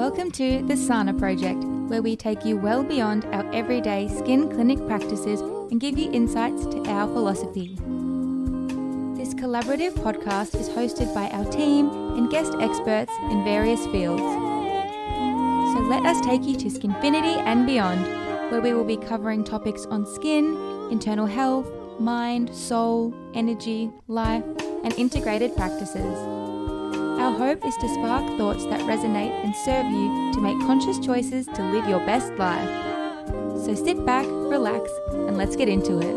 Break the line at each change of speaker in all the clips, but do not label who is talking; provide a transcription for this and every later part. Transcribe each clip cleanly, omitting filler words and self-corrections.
Welcome to the Sana Project, where we take you well beyond our everyday skin clinic practices and give you insights to our philosophy. This collaborative podcast is hosted by our team and guest experts in various fields. So let us take you to Skinfinity and beyond, where we will be covering topics on skin, internal health, mind, soul, energy, life, and integrated practices. Our hope is to spark thoughts that resonate and serve you to make conscious choices to live your best life. So sit back, relax, and let's get into it.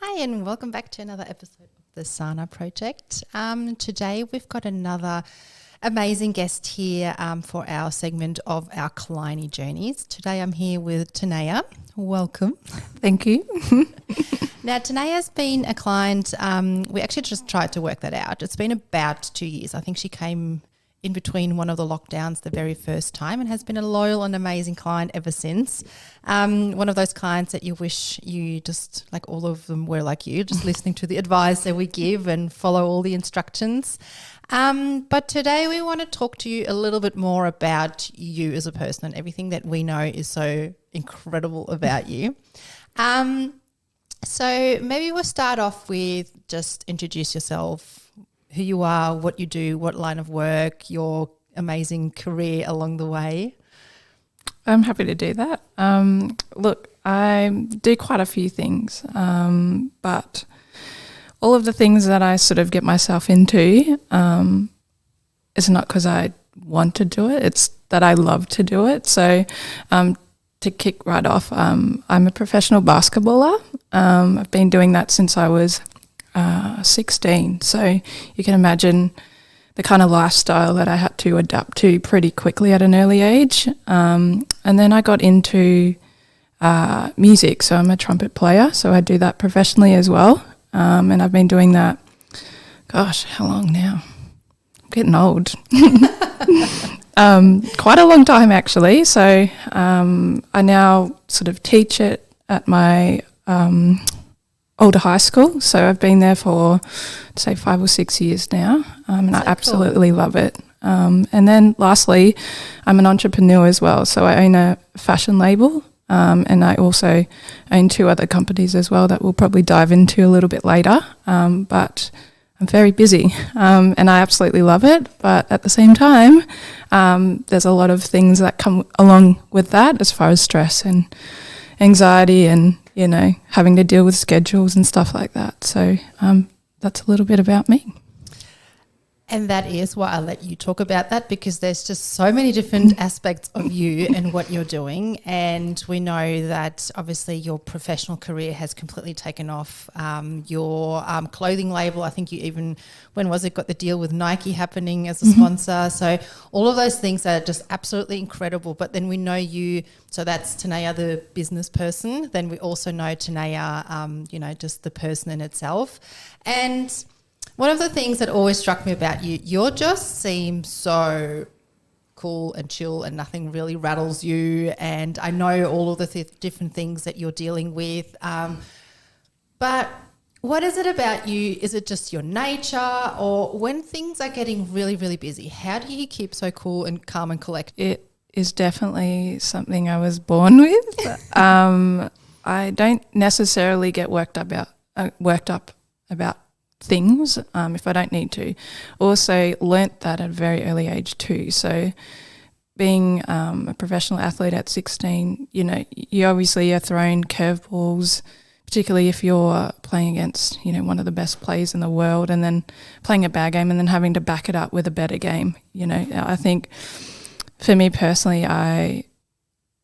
Hi, and welcome back to another episode of the Sana Project. Today we've got another amazing guest here for our segment of our Kleiny journeys. Today I'm here with Tenaya. Welcome.
Thank you.
Now, Tenaya's been a client. We actually just tried to work that out. It's been about 2 years. I think she came in between one of the lockdowns the very first time and has been a loyal and amazing client ever since. One of those clients that you wish you just, like all of them were like you, just listening to the advice that we give and follow all the instructions. But today we want to talk to you a little bit more about you as a person and everything that we know is so incredible about you. So maybe we'll start off with just introduce yourself, who you are, what you do, what line of work, your amazing career along the way.
I'm happy to do that. Look, I do quite a few things, but all of the things that I sort of get myself into is not because I want to do it, it's that I love to do it. So to kick right off, I'm a professional basketballer. I've been doing that since I was 16. So you can imagine the kind of lifestyle that I had to adapt to pretty quickly at an early age. And then I got into music. So I'm a trumpet player. So I do that professionally as well. And I've been doing that, gosh, how long now? I'm getting old. Quite a long time actually. So I now sort of teach it at my older high school. So I've been there for, say, 5 or 6 years now, and I absolutely love it. And then lastly, I'm an entrepreneur as well. So I own a fashion label. And I also own 2 other companies as well that we'll probably dive into a little bit later. But I'm very busy and I absolutely love it. But at the same time, there's a lot of things that come along with that as far as stress and anxiety and, you know, having to deal with schedules and stuff like that. So that's a little bit about me.
And that is why I let you talk about that, because there's just so many different aspects of you and what you're doing. And we know that obviously your professional career has completely taken off. Your clothing label, I think you even, when was it, got the deal with Nike happening as a sponsor. So all of those things are just absolutely incredible. But then we know you, so that's Tenaya, the business person. Then we also know Tenaya, you know, just the person in itself. And one of the things that always struck me about you, you just seem so cool and chill and nothing really rattles you. And I know all of the different things that you're dealing with. But what is it about you? Is it just your nature, or when things are getting really, really busy, how do you keep so cool and calm and collected?
It is definitely something I was born with. I don't necessarily get worked up about things if I don't need to. Also learnt that at a very early age too. So being a professional athlete at 16, you know, you obviously are thrown curveballs, particularly if you're playing against, you know, one of the best players in the world and then playing a bad game and then having to back it up with a better game. You know, I think for me personally, I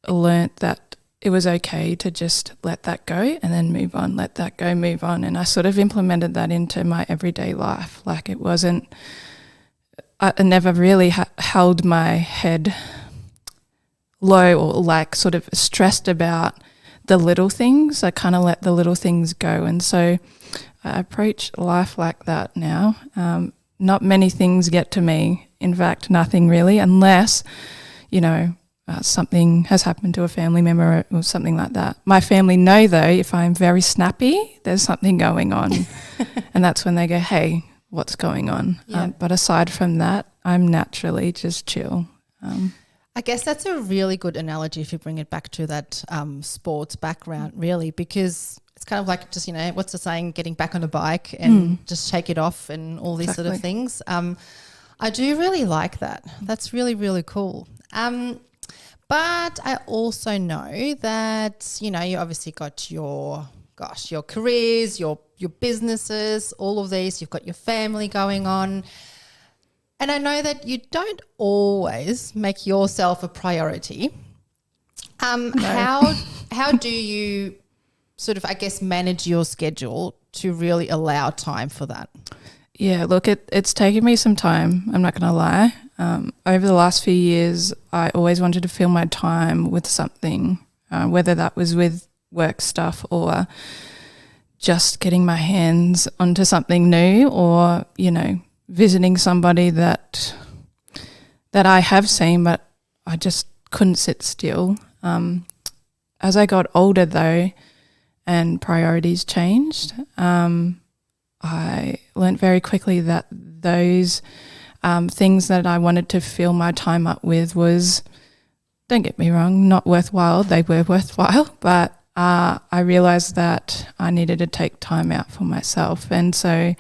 learnt that it was okay to just let that go and then move on, let that go, move on. And I sort of implemented that into my everyday life. Like it wasn't, I never really held my head low or like sort of stressed about the little things. I kind of let the little things go. And so I approach life like that now. Not many things get to me. In fact, nothing really, unless, you know, something has happened to a family member or something like that. My family know, though, if I'm very snappy, there's something going on. And that's when they go, hey, what's going on?
Yeah.
But aside from that, I'm naturally just chill.
I guess that's a really good analogy if you bring it back to that sports background, really, because it's kind of like just, what's the saying, getting back on a bike and just shake it off and all these sort of things. I do really like that. That's really, really cool. But I also know that, you obviously got your careers, your businesses, all of these. You've got your family going on. And I know that you don't always make yourself a priority.
No.
How do you sort of, I guess, manage your schedule to really allow time for that?
Yeah, look, it's taken me some time, I'm not going to lie. Over the last few years, I always wanted to fill my time with something, whether that was with work stuff or just getting my hands onto something new or, visiting somebody that I have seen, but I just couldn't sit still. As I got older, though, and priorities changed, I learnt very quickly that those things that I wanted to fill my time up with was, don't get me wrong, not worthwhile. They were worthwhile, but I realised that I needed to take time out for myself. And so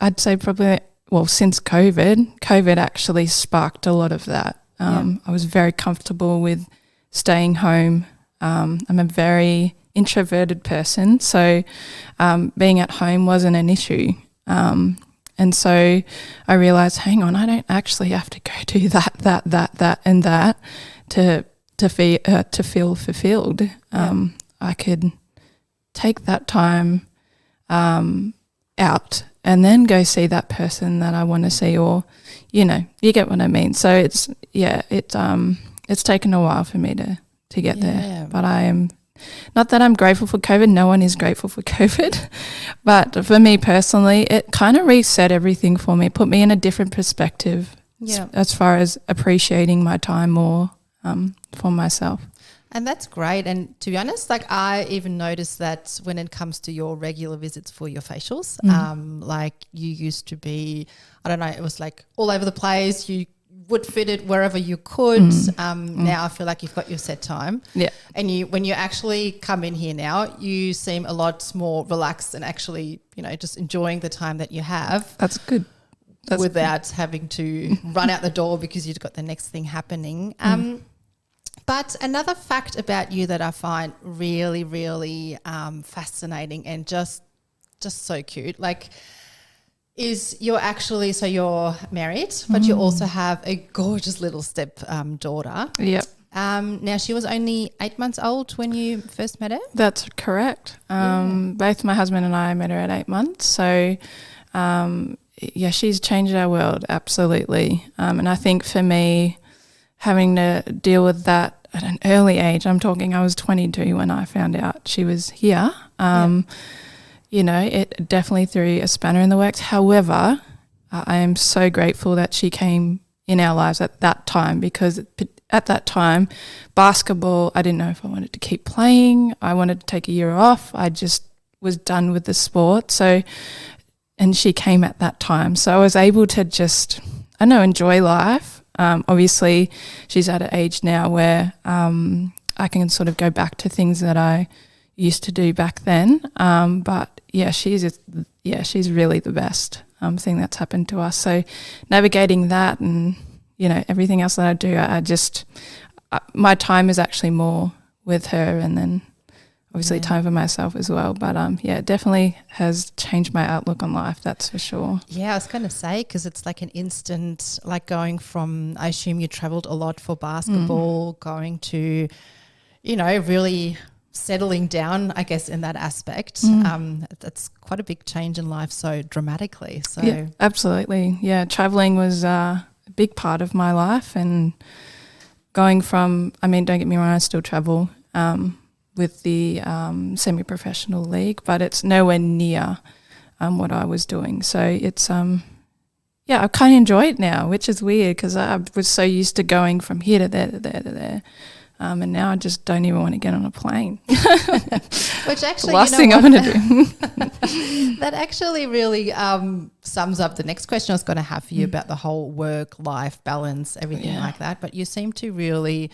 I'd say probably, since COVID actually sparked a lot of that. I was very comfortable with staying home. I'm a very introverted person, so being at home wasn't an issue. And so I realised, hang on, I don't actually have to go do that and that to feel fulfilled. I could take that time out and then go see that person that I want to see, or you get what I mean. So it's taken a while for me to get there, but I am. Not that I'm grateful for COVID. No one is grateful for COVID. But for me personally, it kind of reset everything for me, put me in a different perspective as far as appreciating my time more for myself.
And that's great. And to be honest, I even noticed that when it comes to your regular visits for your facials, you used to be, I don't know, it was all over the place. You would fit it wherever you could. Now I feel like you've got your set time. Yeah. And when you actually come in here now, you seem a lot more relaxed and actually, just enjoying the time that you have.
That's good.
Without having to run out the door because you've got the next thing happening. But another fact about you that I find really, really fascinating and just so cute, is you're married, but you also have a gorgeous little step daughter.
Yep.
Now, she was only 8 months old when you first met her?
That's correct. Both my husband and I met her at 8 months. So, she's changed our world, absolutely. And I think for me, having to deal with that at an early age, I was 22 when I found out she was here. It definitely threw a spanner in the works. However, I am so grateful that she came in our lives at that time, because at that time, basketball, I didn't know if I wanted to keep playing. I wanted to take a year off. I just was done with the sport. So, and she came at that time. So I was able to just, enjoy life. Obviously, she's at an age now where I can sort of go back to things that I used to do back then. But she's really the best thing that's happened to us. So navigating that and, everything else that I do, my time is actually more with her, and then obviously time for myself as well. But it definitely has changed my outlook on life, that's for sure.
Yeah, I was going to say, because it's like an instant, going from, I assume you travelled a lot for basketball, going to, really settling down, I guess, in that aspect. That's quite a big change in life so dramatically. So
yeah, absolutely. Yeah, travelling was a big part of my life, and going from, don't get me wrong, I still travel with the semi-professional league, but it's nowhere near what I was doing. So it's I kind of enjoy it now, which is weird because I was so used to going from here to there to there to there. And now I just don't even want to get on a plane.
Which actually,
last thing I'm going to do.
That actually really sums up the next question I was going to have for you about the whole work-life balance, everything like that. But you seem to really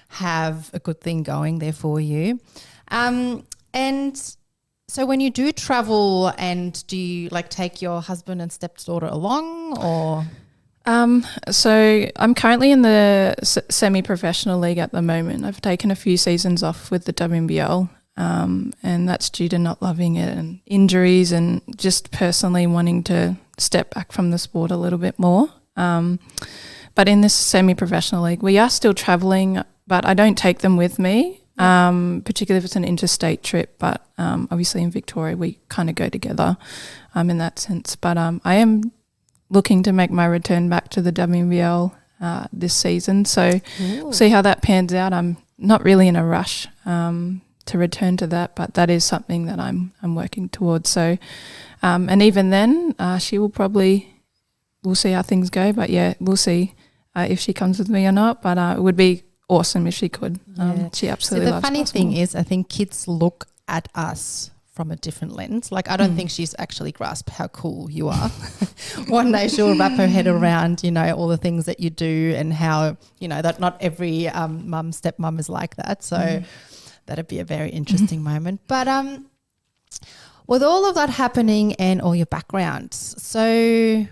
have a good thing going there for you. And so when you do travel, and do you like take your husband and stepdaughter along, or?
So I'm currently in the semi-professional league at the moment. I've taken a few seasons off with the WNBL, and that's due to not loving it and injuries and just personally wanting to step back from the sport a little bit more. But in this semi-professional league, we are still travelling, but I don't take them with me. Particularly if it's an interstate trip, but obviously in Victoria we kind of go together in that sense. But I am looking to make my return back to the WNBL this season, so we'll see how that pans out. I'm not really in a rush to return to that, but that is something that I'm working towards. So and even then she will we'll see how things go, but yeah, we'll see if she comes with me or not, but it would be awesome if she could. She absolutely loves
the funny
basketball.
thing is, I think kids look at us from a different lens. Like, I don't think she's actually grasped how cool you are. One day she'll wrap her head around, you know, all the things that you do and how, you know, that not every stepmom is like that. So that'd be a very interesting moment. But with all of that happening and all your backgrounds, so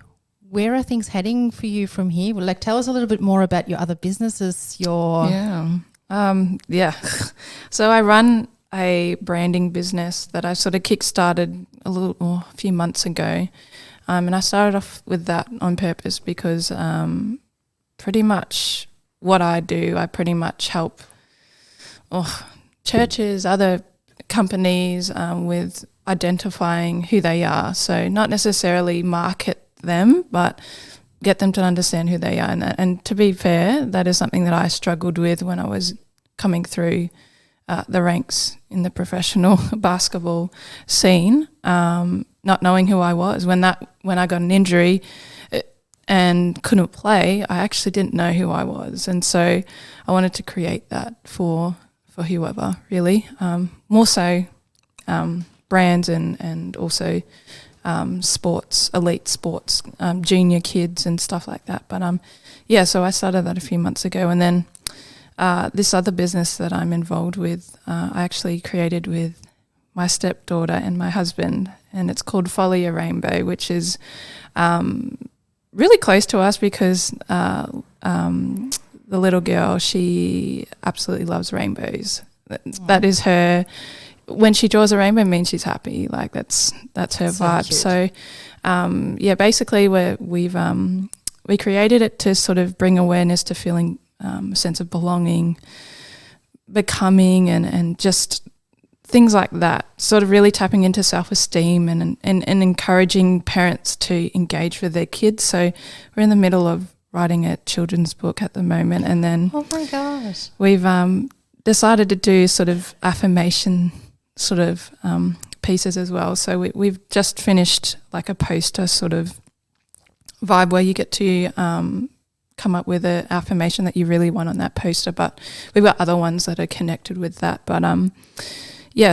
where are things heading for you from here? Well, like, tell us a little bit more about your other businesses. So I run a branding business that I sort of kickstarted a few months ago, and I started off with that on purpose because pretty much what I do, I pretty much help churches, other companies with identifying who they are. So not necessarily market them, but get them to understand who they are. And to be fair, that is something that I struggled with when I was coming through the ranks in the professional basketball scene, not knowing who I was. When I got an injury and couldn't play, I actually didn't know who I was. And so I wanted to create that for whoever, really. More so brands and also sports, elite sports, junior kids and stuff like that. But so I started that a few months ago, and then this other business that I'm involved with, I actually created with my stepdaughter and my husband, and it's called Follow Your Rainbow, which is really close to us because the little girl, she absolutely loves rainbows. That is her. When she draws a rainbow, it means she's happy. Like that's her vibe. Cute. So, basically we created it to sort of bring awareness to feeling a sense of belonging, becoming, and just things like that. Sort of really tapping into self-esteem and encouraging parents to engage with their kids. So we're in the middle of writing a children's book at the moment, and then oh my gosh,
we've decided to do sort of affirmation sort of pieces as well. So we've just finished like a poster sort of vibe where you get to come up with an affirmation that you really want on that poster, but we've got other ones that are connected with that. But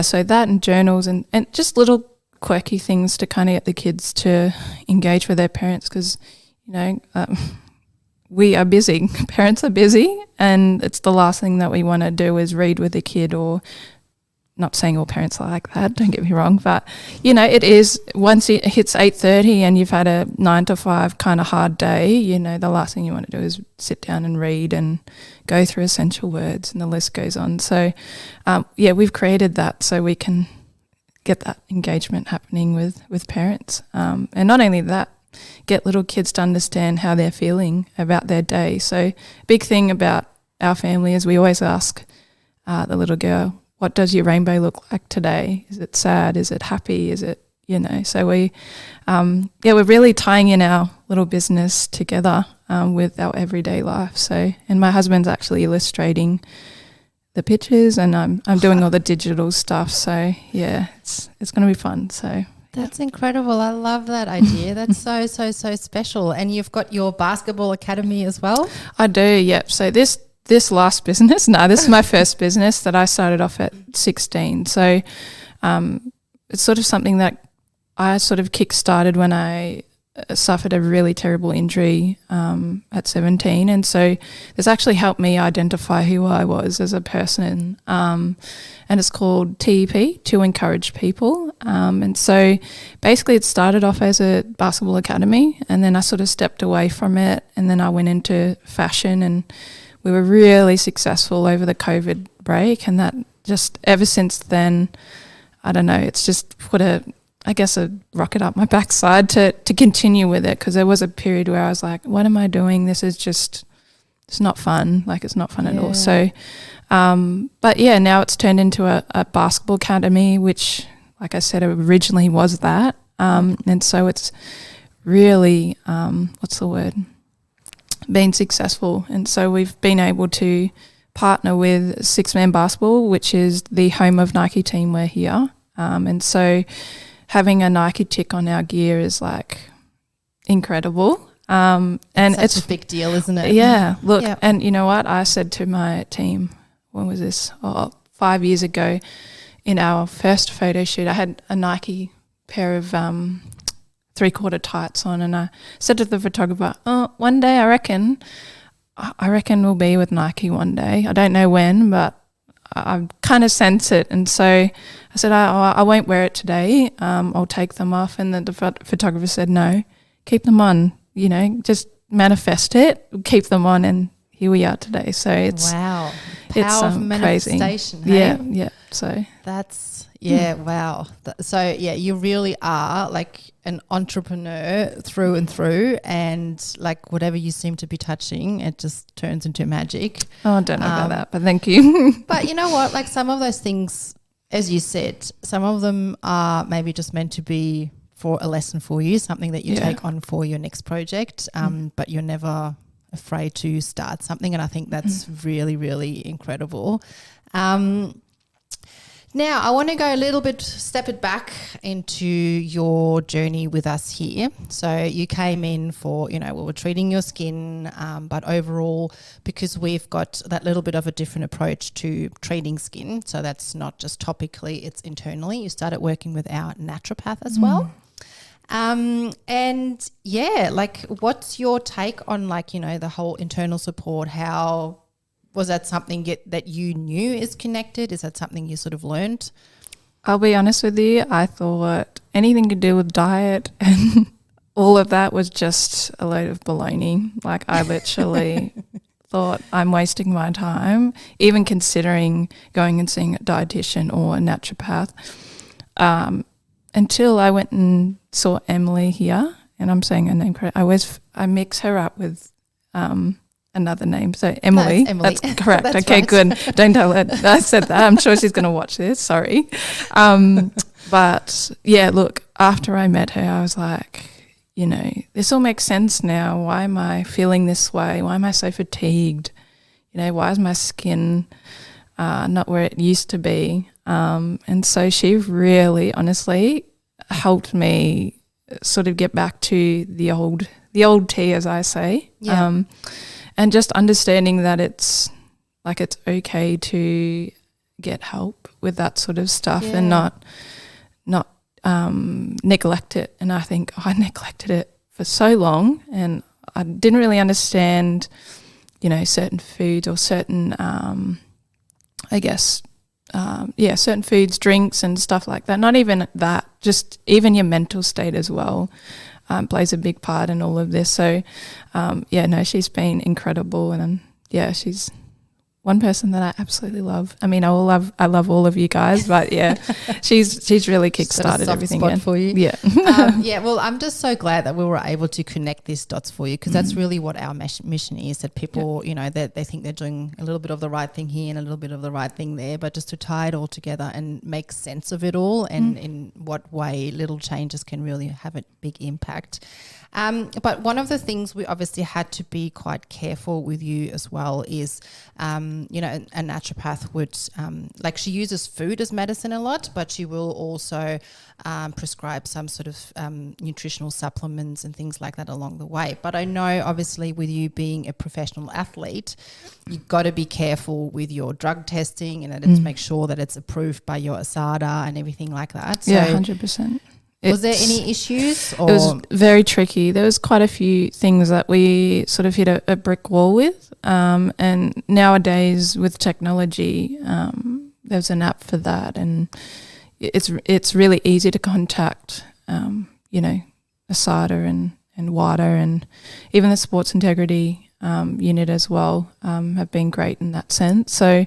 so that and journals and just little quirky things to kind of get the kids to engage with their parents, because we are busy. Parents are busy, and it's the last thing that we want to do is read with a kid. Or not saying all parents are like that, don't get me wrong, but it is, once it hits 8:30 and you've had a 9 to 5 kind of hard day, the last thing you want to do is sit down and read and go through essential words, and the list goes on. So we've created that so we can get that engagement happening with parents, and not only that, get little kids to understand how they're feeling about their day. So big thing about our family is we always ask the little girl, what does your rainbow look like today? Is it sad? Is it happy? Is it, so we're really tying in our little business together with our everyday life. So, and my husband's actually illustrating the pictures, and I'm doing all the digital stuff. So yeah, it's going to be fun. So
That's incredible. I love that idea. That's so special. And you've got your basketball academy as well?
I do, yep. So this last business, this is my first business that I started off at 16. So it's sort of something that I sort of kick-started when I suffered a really terrible injury at 17, and so this actually helped me identify who I was as a person, and it's called TEP, To Encourage People, and so basically it started off as a basketball academy, and then I sort of stepped away from it, and then I went into fashion, and we were really successful over the COVID break, and that just ever since then, I don't know, it's just put a rocket up my backside to continue with it, because there was a period where I was like, what am I doing? This is just, it's not fun. Like, it's not fun at all. So, but yeah, now it's turned into a basketball academy, which, like I said, originally was that. And so it's really, been successful. And so we've been able to partner with Six Man Basketball, which is the home of Nike Teamwear here. And so having a Nike tick on our gear is like incredible. And it's
a big deal, isn't it?
Yeah. Look, and you know what? I said to my team, when was this? 5 years ago, in our first photo shoot, I had a Nike pair of 3/4 tights on, and I said to the photographer, one day I reckon we'll be with Nike one day. I don't know when, but I kind of sense it. And so I said, I won't wear it today. I'll take them off. And then the photographer said, no, keep them on, just manifest it, keep them on. And here we are today. So it's,
wow. Power of manifestation.
Crazy.
Hey?
Yeah. So
that's, wow. So you really are like an entrepreneur through and through, and like whatever you seem to be touching, it just turns into magic.
Oh, I don't know about that, but thank you.
But you know what? Like some of those things, as you said, some of them are maybe just meant to be for a lesson for you, something that you take on for your next project, but you're never afraid to start something, and I think that's really, really incredible. Now, I want to go a little bit, step it back into your journey with us here. So you came in for, we were treating your skin, but overall, because we've got that little bit of a different approach to treating skin, so that's not just topically, it's internally. You started working with our naturopath as well. And like what's your take on the whole internal support? How was that something that you knew is connected? Is that something you sort of learned?
I'll be honest with you, I thought anything to do with diet and all of that was just a load of baloney. Like I literally thought I'm wasting my time, even considering going and seeing a dietitian or a naturopath, until I went and saw Emily here, and I'm saying her name correct. I mix her up with another name. So Emily,
no, Emily.
That's correct.
That's
okay,
right.
good. Don't tell her I said that. I'm sure she's going to watch this. Sorry. But yeah, look, after I met her, I was like, this all makes sense now. Why am I feeling this way? Why am I so fatigued? Why is my skin not where it used to be? And so she really, honestly, helped me sort of get back to the old T, as I say.
Yeah.
And just understanding that it's okay to get help with that sort of stuff and not neglect it. And I think I neglected it for so long, and I didn't really understand, certain foods or certain, certain foods, drinks and stuff like that. Not even that, just even your mental state as well. Plays a big part in all of this. So, she's been incredible, and she's one person that I absolutely love. I mean, I love all of you guys, but she's really kickstarted everything
spot for you.
Yeah.
Well, I'm just so glad that we were able to connect these dots for you, because that's really what our mission is, that people, that they think they're doing a little bit of the right thing here and a little bit of the right thing there, but just to tie it all together and make sense of it all, and in what way little changes can really have a big impact. But one of the things we obviously had to be quite careful with you as well is a naturopath would, like she uses food as medicine a lot, but she will also prescribe some sort of nutritional supplements and things like that along the way. But I know obviously with you being a professional athlete, you've got to be careful with your drug testing and to make sure that it's approved by your ASADA and everything like that. So
100%.
Was there any issues? Or?
It was very tricky. There was quite a few things that we sort of hit a brick wall with. And nowadays with technology, there's an app for that, and it's really easy to contact, ASADA and WADA, and even the Sports Integrity unit as well have been great in that sense. So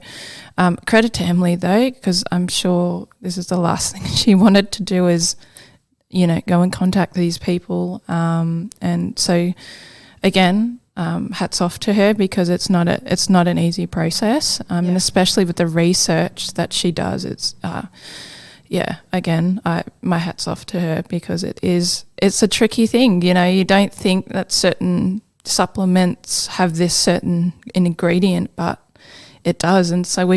credit to Emily though, because I'm sure this is the last thing she wanted to do is go and contact these people. And so again, hats off to her, because it's not an easy process. And especially with the research that she does, it's, again, my hat's off to her, because it's a tricky thing. You don't think that certain supplements have this certain ingredient, but it does. And so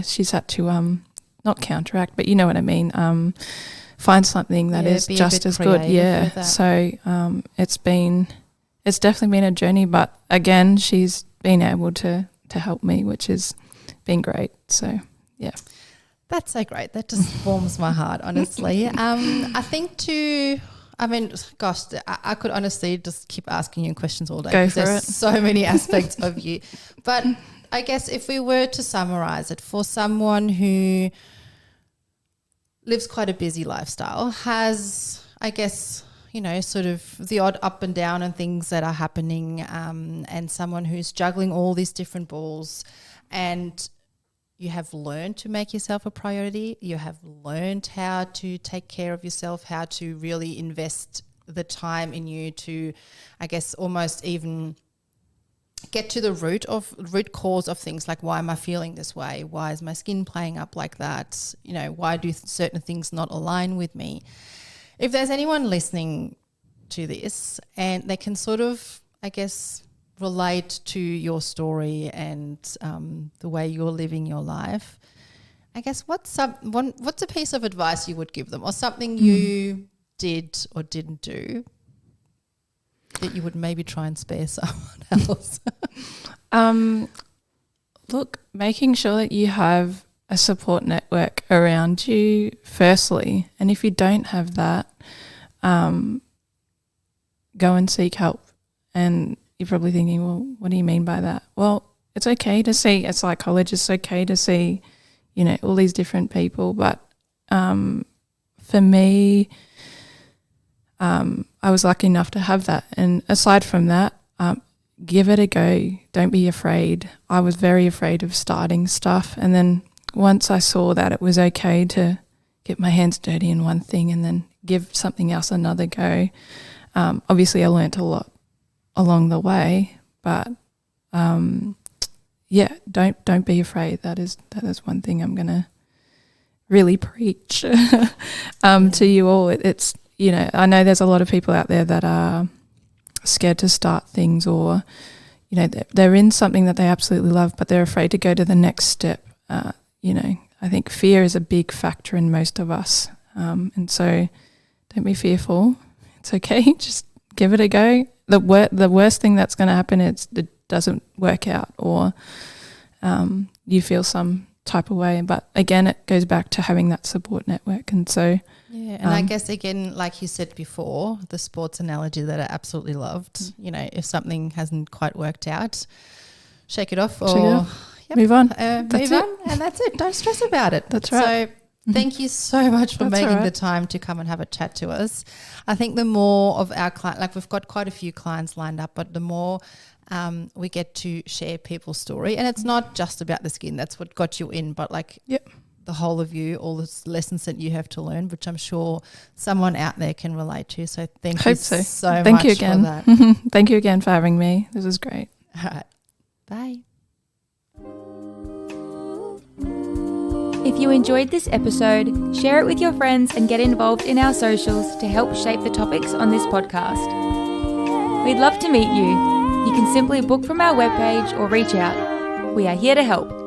she's had to, not counteract, but you know what I mean? Find something that is just as good. Yeah. So it's definitely been a journey, but again, she's been able to help me, which has been great. So yeah.
That's so great. That just warms my heart, honestly. I think I could honestly just keep asking you questions all day.
Go for
there's
it.
So many aspects of you. But I guess if we were to summarize it for someone who lives quite a busy lifestyle, has, I guess, sort of the odd up and down and things that are happening, and someone who's juggling all these different balls, and you have learned to make yourself a priority, you have learned how to take care of yourself, how to really invest the time in you to, I guess, almost even get to the root cause of things, like why am I feeling this way? Why is my skin playing up like that? Why do certain things not align with me? If there's anyone listening to this and they can sort of, I guess, relate to your story and the way you're living your life, I guess what's a piece of advice you would give them, or something you did or didn't do that you would maybe try and spare someone else?
Look, making sure that you have a support network around you firstly, and if you don't have that, go and seek help. And you're probably thinking, well, what do you mean by that? Well, it's okay to see a psychologist, it's okay to see, all these different people, but for me, I was lucky enough to have that. And aside from that, give it a go. Don't be afraid. I was very afraid of starting stuff. And then once I saw that it was okay to get my hands dirty in one thing and then give something else another go, obviously I learnt a lot along the way. But don't be afraid. That is one thing I'm going to really preach to you all. It's I know there's a lot of people out there that are scared to start things, or they're in something that they absolutely love but they're afraid to go to the next step. I think fear is a big factor in most of us, and so don't be fearful. It's okay. Just give it a go. The worst thing that's going to happen is it doesn't work out, or you feel some type of way. But again, it goes back to having that support network. And so
I guess again, like you said before, the sports analogy that I absolutely loved, if something hasn't quite worked out, shake it off, or
move on.
And that's it. Don't stress about it.
That's right.
So thank you so much for making the time to come and have a chat to us. I think the more of our clients, like we've got quite a few clients lined up, but the more we get to share people's story, and it's not just about the skin. That's what got you in, but the whole of you, all the lessons that you have to learn, which I'm sure someone out there can relate to. So thank you so much
you again.
for that.
Thank you again for having me. This is great.
All right. Bye.
If you enjoyed this episode, share it with your friends and get involved in our socials to help shape the topics on this podcast. We'd love to meet you. You can simply book from our webpage or reach out. We are here to help.